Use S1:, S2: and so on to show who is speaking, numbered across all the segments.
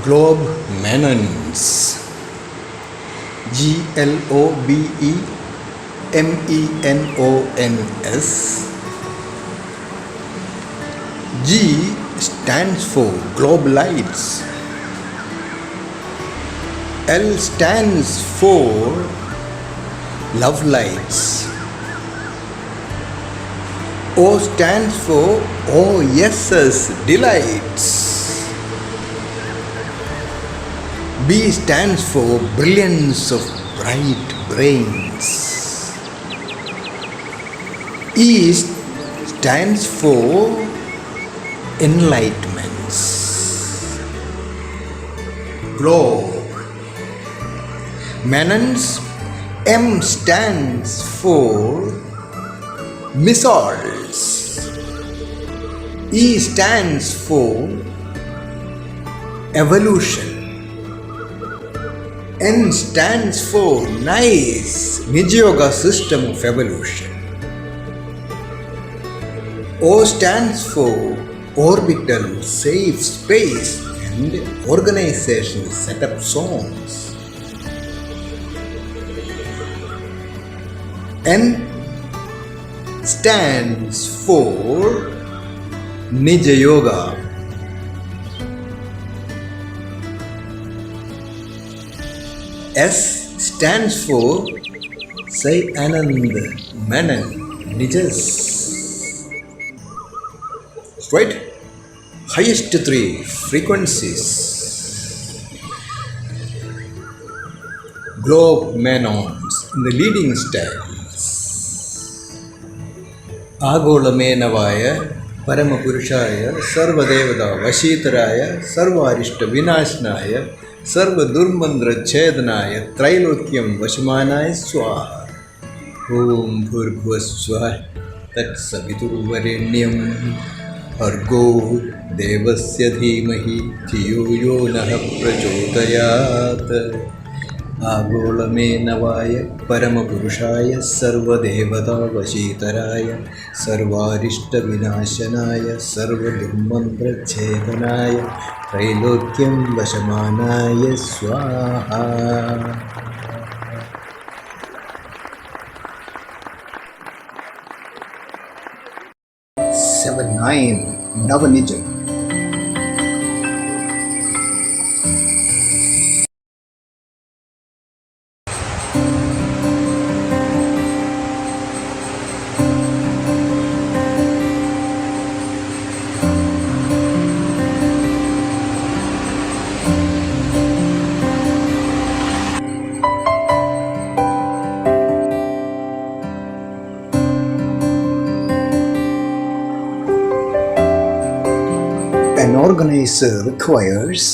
S1: Globe Menons. GLOBEMENONS. G stands for Globe Lights. L stands for Love Lights. O stands for OSS Delights. B stands for Brilliance of Bright Brains. E stands for Enlightenments. Globe. Menons. M stands for MESSOULS. E stands for Evolution. N stands for Nice, Nija System of Evolution. O stands for Orbital Safe Space and Organization Setup Zones. N stands for Nija Yoga. S stands for Sai Anand Menon Nijas. Right? Highest three frequencies. Globe Menons in the leading styles. Agolamenavaya Paramapurushaya Sarvadevada Vashitaraya Sarvarishta Vinashnaya Sarva Durmandra Chedanaya Trilokyam Vashamanaya Swaha. Om Bhurgvaswaha Tatsaviturvarenyam Bhargo Devasya Dhimahi Dhiyo Yo Naha Prachodayat. Agolamenavaya Paramapurushaya Sarvadevata Vashitaraya Sarvarishta Vinashanaya Sarva Durmandra Chedanaya Trilokyam Vashamanaya Swaha. 7-9 Navanijam. An organizer requires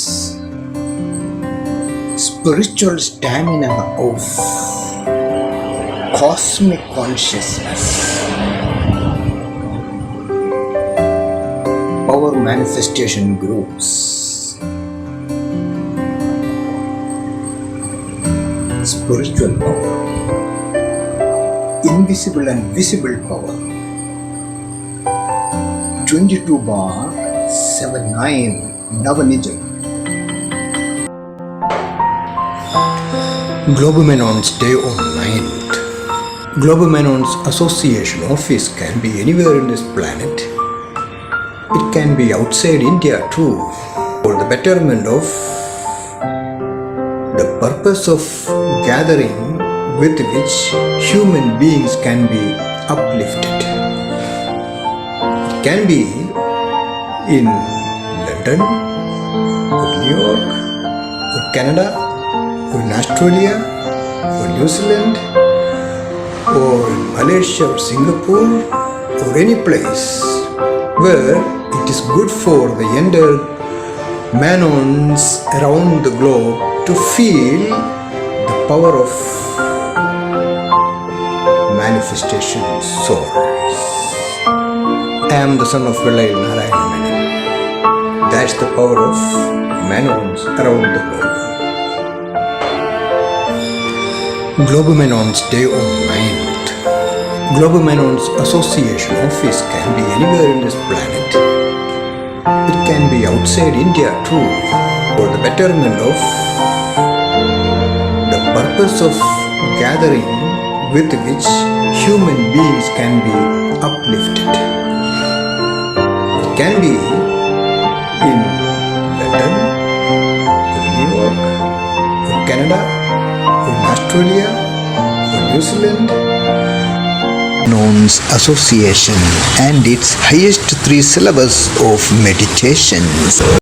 S1: spiritual stamina of cosmic consciousness, power manifestation groups, spiritual power, invisible and visible power. 22 bar 7-9 Navanijam. Globe Menons Day or Night. Globe Menons Association office can be anywhere in this planet. It can be outside India too, for the betterment of the purpose of gathering with which human beings can be uplifted. It can be in London, or New York, or Canada, or in Australia, or New Zealand, or in Malaysia or Singapore, or any place where it is good for the younger Menons around the globe to feel the power of manifestation source. I am the son of Nija Raj Yogic Tree. That's the power of Menons around the globe. Globe Menons Day or Night. Globe Menons Association office can be anywhere in this planet. It can be outside India too, for the betterment of the purpose of gathering with which human beings can be uplifted. It can be in London, in New York, in Canada, in Australia, in New Zealand.
S2: Menons Association and its highest 3 syllabus of meditation.